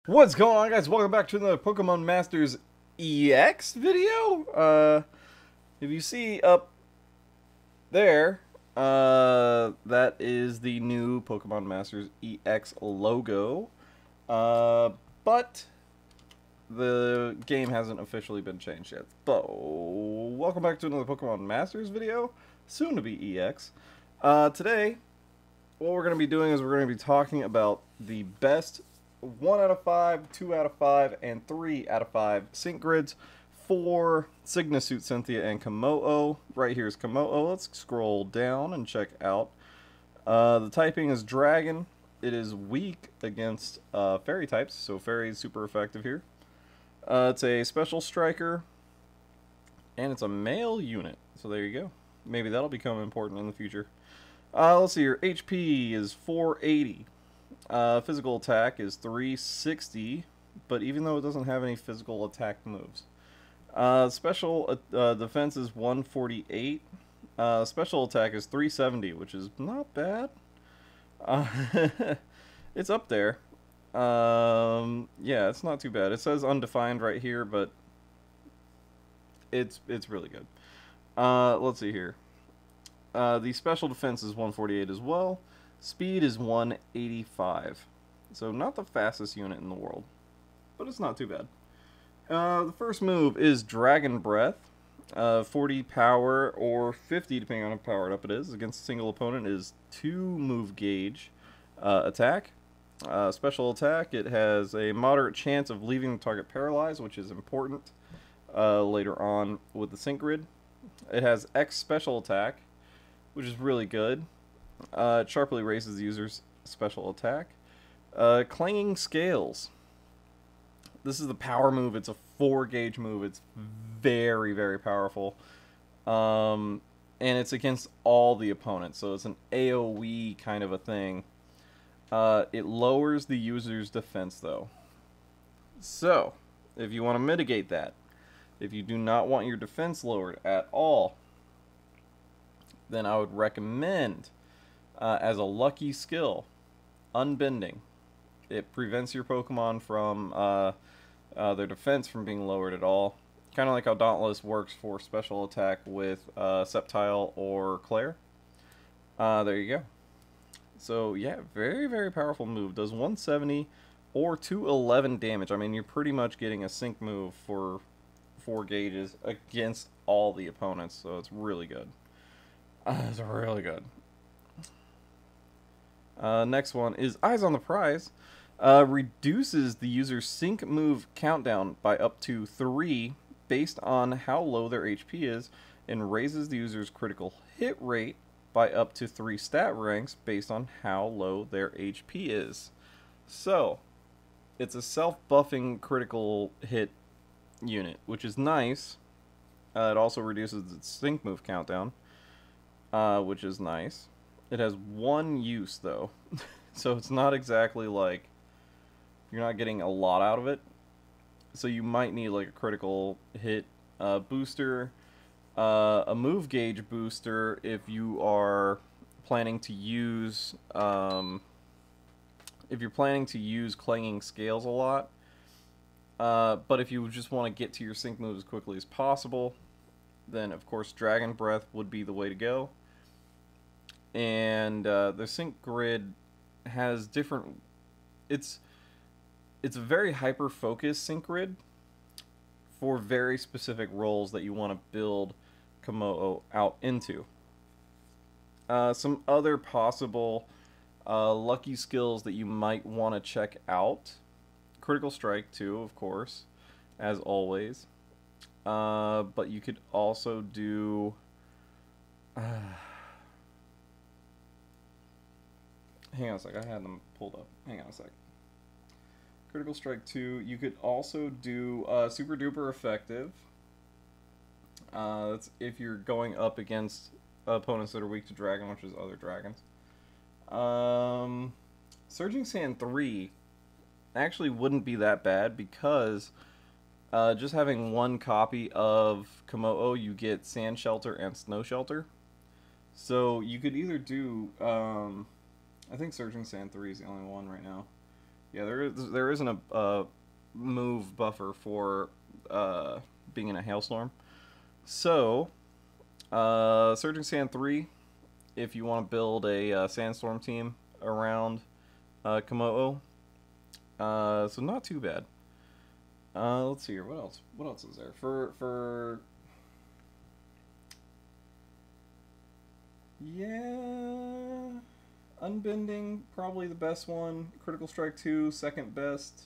What's going on, guys? Welcome back to another Pokemon Masters EX video. If you see up there, that is the new Pokemon Masters EX logo. But the game hasn't officially been changed yet. So, welcome back to another Pokemon Masters video, soon to be EX. Today, what we're going to be doing is we're going to be talking about the best 1 out of 5, 2 out of 5, and 3 out of 5 sync grids for SYGNA, CYNTHIA, and KOMMO-O. Right here is KOMMO-O. Let's scroll down and check out. The typing is Dragon. It is weak against Fairy types, so Fairy is super effective here. It's a Special Striker, and it's a male unit. So there you go. Maybe that'll become important in the future. Let's see here. HP is 480. Physical attack is 360, but even though it doesn't have any physical attack moves. Special defense is 148. Special attack is 370, which is not bad. It's up there. Yeah, it's not too bad. It says undefined right here, but it's really good. Let's see here. The special defense is 148 as well. Speed is 185. So not the fastest unit in the world, but it's not too bad. The first move is Dragon Breath. 40 power or 50 depending on how powered up it is. Against a single opponent is 2 move gauge attack. Special attack, it has a moderate chance of leaving the target paralyzed, which is important later on with the sync grid. It has X special attack, which is really good. It sharply raises the user's special attack. Clanging Scales. This is the power move. It's a 4 gauge move. It's very, very powerful. And it's against all the opponents. So it's an AoE kind of a thing. It lowers the user's defense though. So, if you want to mitigate that, if you do not want your defense lowered at all, then I would recommend as a lucky skill, Unbending. It prevents your Pokemon from their defense from being lowered at all. Kind of like how Dauntless works for special attack with Sceptile or Claire. There you go. So yeah, very, very powerful move. Does 170 or 211 damage. I mean, you're pretty much getting a sync move for 4 gauges against all the opponents, so it's really good. It's really good. Next one is Eyes on the Prize. Reduces the user's sync move countdown by up to 3 based on how low their HP is, and raises the user's critical hit rate by up to 3 stat ranks based on how low their HP is. So, it's a self-buffing critical hit unit, which is nice. It also reduces its sync move countdown, which is nice. It has 1 use though, so it's not exactly like you're not getting a lot out of it. So you might need like a critical hit booster, a move gauge booster if you are planning to use Clanging Scales a lot. But if you just want to get to your sync move as quickly as possible, then of course Dragon Breath would be the way to go. And the sync grid has different. It's a very hyper focused sync grid for very specific roles that you want to build KOMMO-O out into. Some other possible lucky skills that you might want to check out: Critical Strike 2, of course, as always. But you could also do. Hang on a sec, I had them pulled up. Hang on a sec. Critical Strike 2. You could also do Super Duper Effective. That's if you're going up against opponents that are weak to Dragon, which is other dragons. Surging Sand 3 actually wouldn't be that bad because just having 1 copy of KOMMO-O, you get Sand Shelter and Snow Shelter. So you could either do, I think Surging Sand 3 is the only one right now. Yeah, there isn't a move buffer for being in a hailstorm. So, Surging Sand 3, if you want to build a sandstorm team around KOMMO-O. So not too bad. Let's see here. What else? What else is there for? Yeah, Unbending probably the best one. Critical Strike 2 second best.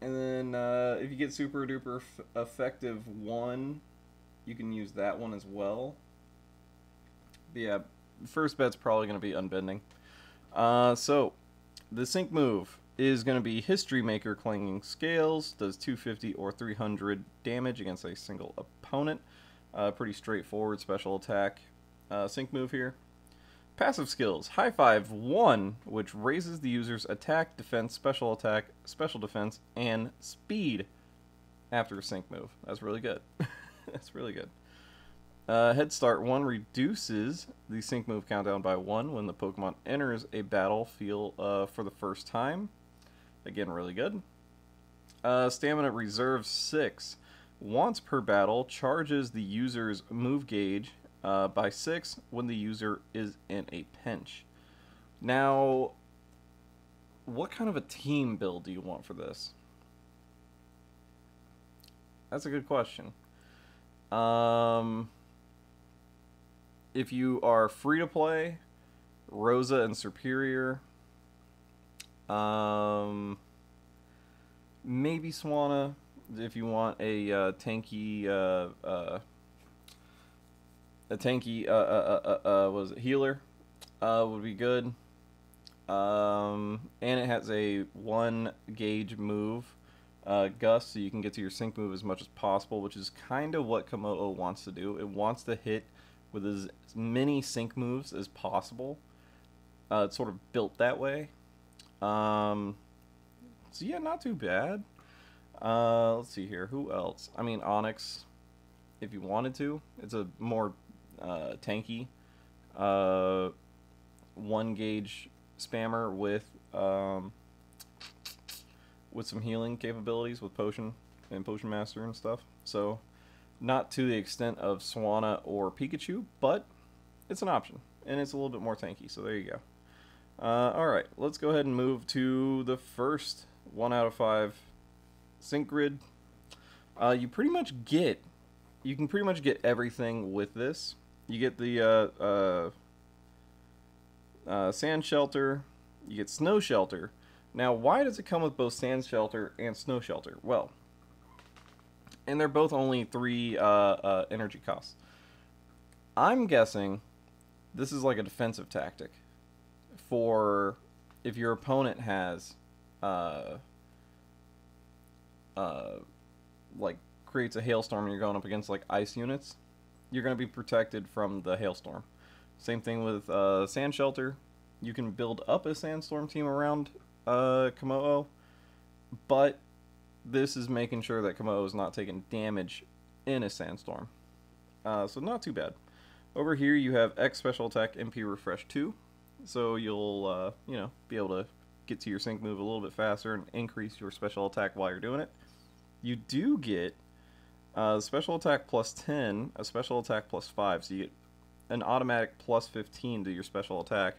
And then if you get Super Duper Effective 1, you can use that one as well. But yeah, first bet's probably going to be Unbending. So, the sync move is going to be History Maker Clanging Scales. Does 250 or 300 damage against a single opponent. Pretty straightforward special attack sync move here. Passive skills. High Five 1, which raises the user's attack, defense, special defense, and speed after a sync move. That's really good. That's really good. Head Start 1 reduces the sync move countdown by 1 when the Pokemon enters a battlefield for the first time. Again, really good. Stamina Reserve 6. Once per battle, charges the user's move gauge by 6 when the user is in a pinch. Now, what kind of a team build do you want for this? That's a good question. If you are free to play, Rosa and Superior. Maybe Swanna if you want a tanky was it healer would be good. And it has a 1 gauge move gust, so you can get to your sync move as much as possible, which is kind of what KOMMO-O wants to do. It wants to hit with as many sync moves as possible. It's sort of built that way. So yeah, not too bad. Let's see here. Who else? I mean, Onyx, if you wanted to. It's a more tanky 1 gauge spammer with some healing capabilities with Potion and Potion Master and stuff. So not to the extent of Swanna or Pikachu, but it's an option, and it's a little bit more tanky, so there you go. Alright, let's go ahead and move to the first 1 out of 5 sync grid. You can pretty much get everything with this. You get the Sand Shelter, you get Snow Shelter. Now, why does it come with both Sand Shelter and Snow Shelter? Well, and they're both only 3 energy costs. I'm guessing this is like a defensive tactic for if your opponent has like creates a hailstorm and you're going up against like ice units, you're going to be protected from the hailstorm. Same thing with Sand Shelter. You can build up a sandstorm team around KOMMO-O, but this is making sure that KOMMO-O is not taking damage in a sandstorm. So not too bad. Over here you have X Special Attack MP Refresh 2, so you'll you know, be able to get to your sync move a little bit faster and increase your special attack while you're doing it. You do get special attack plus 10, a special attack plus 5, so you get an automatic plus 15 to your special attack.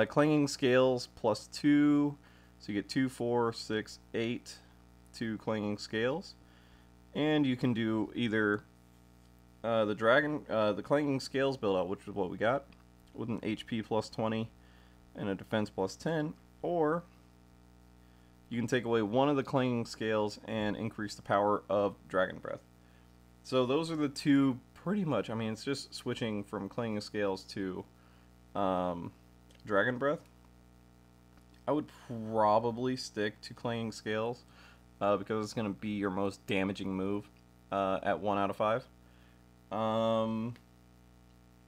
Clanging Scales plus 2, so you get 2, 4, 6, 8 to Clanging Scales. And you can do either the Clanging Scales build out, which is what we got, with an HP plus 20 and a defense plus 10, or you can take away one of the Clanging Scales and increase the power of Dragon Breath. So those are the two, pretty much. I mean, it's just switching from Clanging Scales to Dragon Breath. I would probably stick to Clanging Scales because it's going to be your most damaging move at 1 out of 5.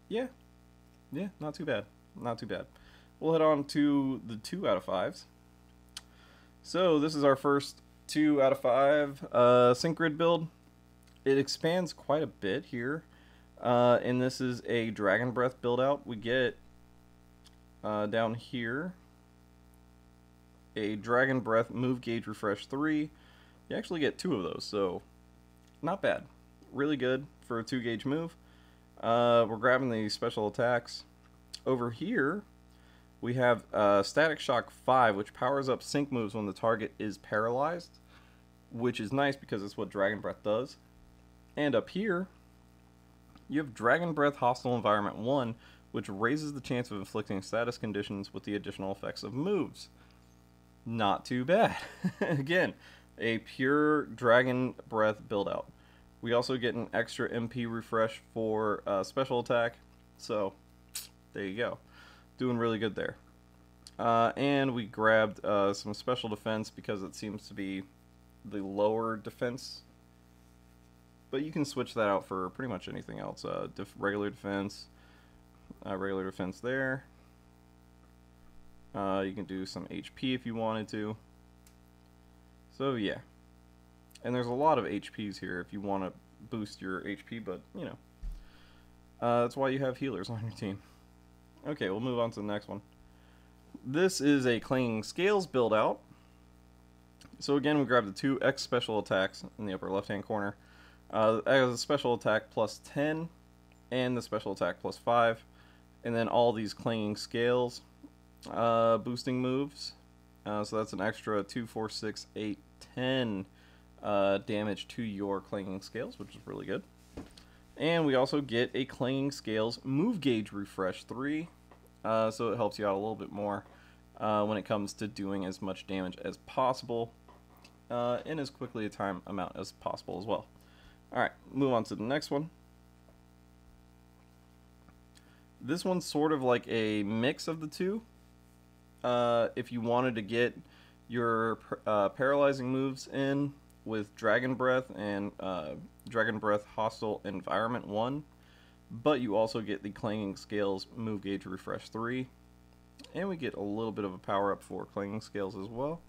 Yeah, not too bad. Not too bad. We'll head on to the 2 out of 5s. So this is our first 2 out of 5 sync grid build. It expands quite a bit here, and this is a Dragon Breath build out. We get Down here, a Dragon Breath move gauge refresh 3. You actually get 2 of those, so not bad. Really good for a 2 gauge move. We're grabbing the special attacks. Over here, we have Static Shock 5, which powers up sync moves when the target is paralyzed, which is nice because it's what Dragon Breath does. And up here, you have Dragon Breath Hostile Environment 1, which raises the chance of inflicting status conditions with the additional effects of moves. Not too bad. Again, a pure Dragon Breath build out. We also get an extra MP refresh for special attack, so there you go. Doing really good there. And we grabbed some special defense because it seems to be the lower defense. But you can switch that out for pretty much anything else. Regular defense there. You can do some HP if you wanted to. So yeah. And there's a lot of HPs here if you want to boost your HP, but you know. That's why you have healers on your team. Okay, we'll move on to the next one. This is a Clinging Scales build out. So again, we grab the 2 X special attacks in the upper left hand corner. As a special attack plus 10 and the special attack plus 5. And then all these Clinging Scales boosting moves. So that's an extra 2, 4, 6, 8, 10 damage to your Clinging Scales, which is really good. And we also get a Clinging Scales move gauge refresh 3. So it helps you out a little bit more when it comes to doing as much damage as possible in as quickly a time amount as possible as well. Alright, move on to the next one. This one's sort of like a mix of the two. If you wanted to get your paralyzing moves in with Dragon Breath and Dragon Breath Hostile Environment 1, but you also get the Clinging Scales move gauge refresh 3, and we get a little bit of a power up for Clinging Scales as well.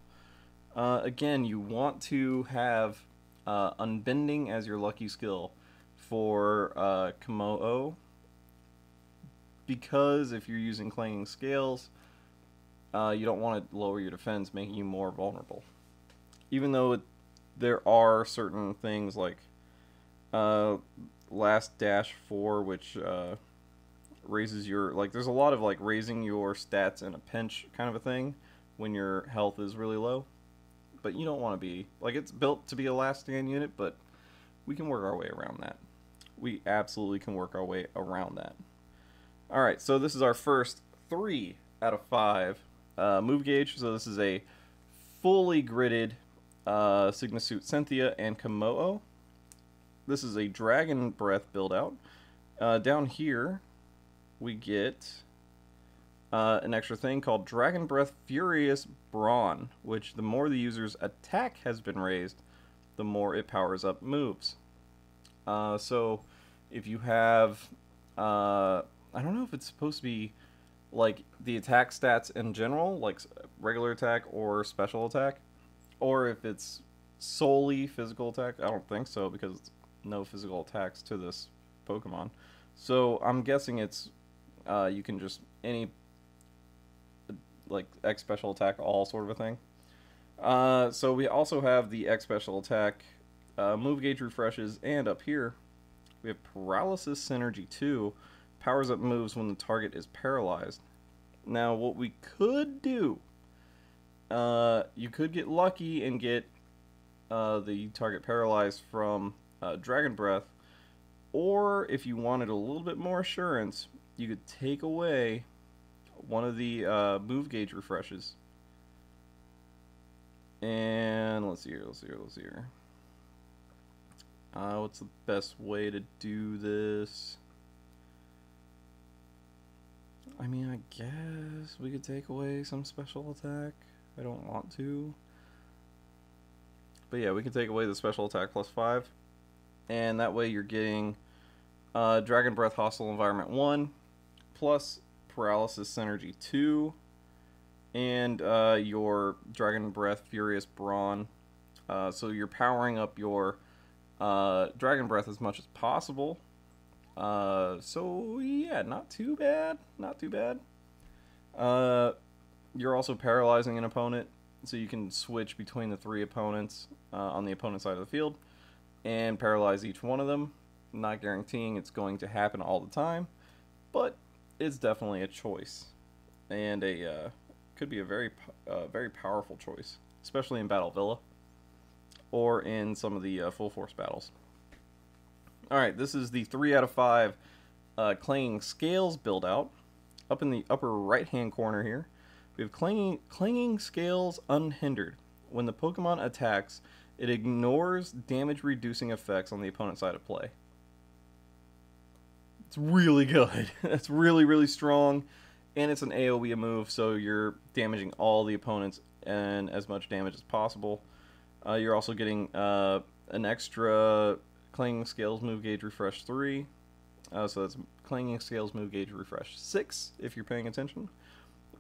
Again, you want to have Unbending as your lucky skill for KOMMO-O, because if you're using Clinging Scales, you don't want to lower your defense, making you more vulnerable. Even though there are certain things like Last Dash 4, which raises your, like, there's a lot of like raising your stats in a pinch kind of a thing when your health is really low. But you don't want to be, like, it's built to be a last stand unit, but we can work our way around that. We absolutely can work our way around that. Alright, so this is our first 3 out of 5 move gauge. So this is a fully gridded SYGNA suit CYNTHIA and KOMMO-O. This is a Dragon Breath build out. Down here we get an extra thing called Dragon Breath Furious Brawn, which the more the user's attack has been raised, the more it powers up moves. So if you have, I don't know if it's supposed to be like the attack stats in general, like regular attack or special attack, or if it's solely physical attack. I don't think so, because no physical attacks to this Pokemon. So I'm guessing it's you can just any like X special attack all sort of a thing. So we also have the X special attack move gauge refreshes, and up here we have Paralysis Synergy 2, powers up moves when the target is paralyzed. Now what we could do, you could get lucky and get the target paralyzed from Dragon Breath, or if you wanted a little bit more assurance, you could take away one of the move gauge refreshes. And let's see here. What's the best way to do this? I mean, I guess we could take away some special attack. I don't want to. But yeah, we can take away the special attack plus 5. And that way you're getting Dragon Breath Hostile Environment 1 plus Paralysis Synergy 2 and your Dragon Breath Furious Brawn. So you're powering up your Dragon Breath as much as possible. So yeah, not too bad. You're also paralyzing an opponent, so you can switch between the 3 opponents on the opponent's side of the field and paralyze each one of them. Not guaranteeing it's going to happen all the time, but it's definitely a choice, and could be a very powerful choice, especially in Battle Villa or in some of the full force battles. Alright, this is the 3 out of 5 Clanging Scales build out. Up in the upper right hand corner here, we have Clanging Scales Unhindered. When the Pokemon attacks, it ignores damage reducing effects on the opponent's side of play. It's really good. That's really, really strong, and it's an AoE move, so you're damaging all the opponents and as much damage as possible. You're also getting an extra Clanging Scales move gauge refresh 3. So that's Clanging Scales move gauge refresh 6, if you're paying attention.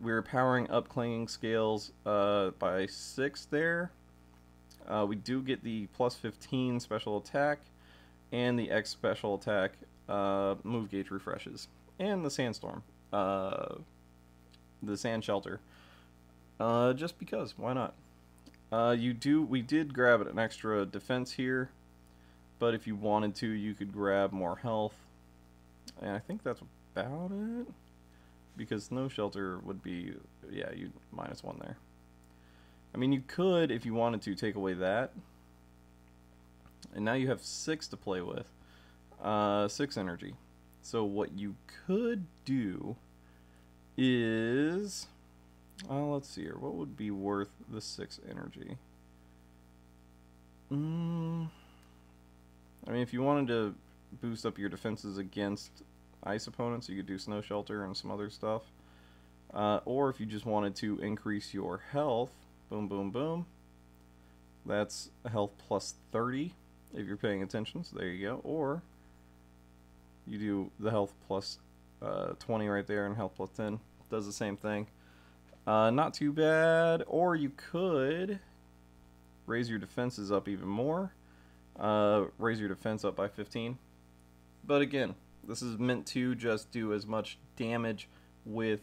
We're powering up Clanging Scales by 6 there. We do get the plus 15 special attack and the X special attack move gauge refreshes. And the Sandstorm. The Sand Shelter. Just because, why not? We did grab an extra defense here, but if you wanted to, you could grab more health. And I think that's about it, because Snow Shelter would be, yeah, you -1 there. I mean, you could, if you wanted to, take away that, and now you have 6 to play with, 6 energy. So what you could do is, let's see here, what would be worth the 6 energy? I mean, if you wanted to boost up your defenses against ice opponents, you could do Snow Shelter and some other stuff. Or if you just wanted to increase your health, boom, boom, boom. That's a health plus 30 if you're paying attention, so there you go. Or you do the health plus 20 right there and health plus 10. Does the same thing. Not too bad. Or you could raise your defenses up even more. Raise your defense up by 15. But again, this is meant to just do as much damage with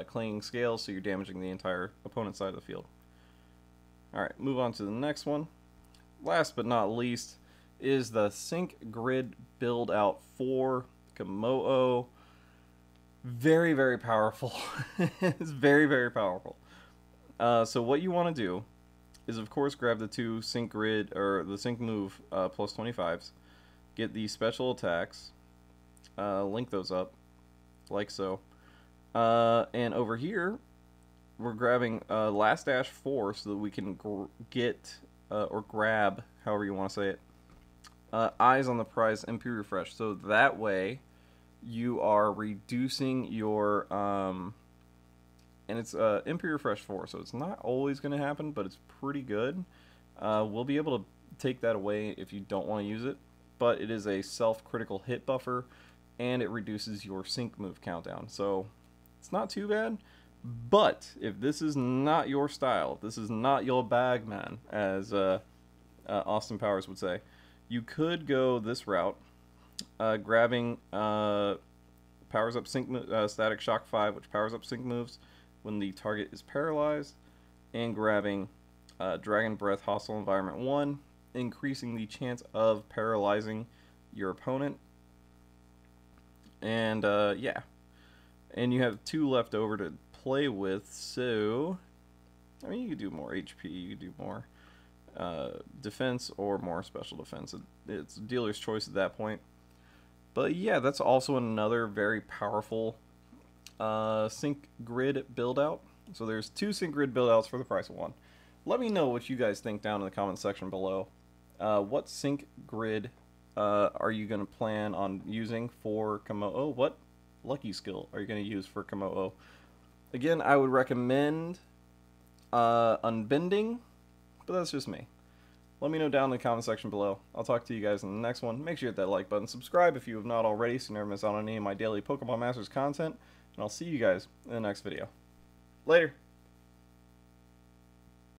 Clanging Scales, so you're damaging the entire opponent's side of the field. Alright, move on to the next one. Last but not least is the Sync Grid build out for KOMMO-O. Very, very powerful. It's very, very powerful. So what you want to do is, of course, grab the 2 Sync Grid, or the Sync Move plus 25s. Get the special attacks. Link those up, like so. And over here, we're grabbing Last Dash 4 so that we can get, or grab, however you want to say it, Eyes on the Prize MP Refresh. So that way, you are reducing your, and it's MP Refresh 4, so it's not always going to happen, but it's pretty good. We'll be able to take that away if you don't want to use it, but it is a self-critical hit buffer, and it reduces your sync move countdown, so it's not too bad. But if this is not your style, if this is not your bag, man, as Austin Powers would say, you could go this route, grabbing powers up sync Static Shock 5, which powers up sync moves when the target is paralyzed, and grabbing Dragon Breath Hostile Environment 1, increasing the chance of paralyzing your opponent. And yeah, and you have 2 left over to play with, so I mean, you could do more HP, you could do more defense or more special defense. It's dealer's choice at that point. But yeah, that's also another very powerful Sync Grid build out. So there's 2 Sync Grid build outs for the price of 1. Let me know what you guys think down in the comment section below. What Sync Grid are you going to plan on using for KOMMO-O? What lucky skill are you going to use for KOMMO-O? Again, I would recommend Unbending, but that's just me. Let me know down in the comment section below. I'll talk to you guys in the next one. Make sure you hit that like button. Subscribe if you have not already so you never miss out on any of my daily Pokemon Masters content. And I'll see you guys in the next video. Later.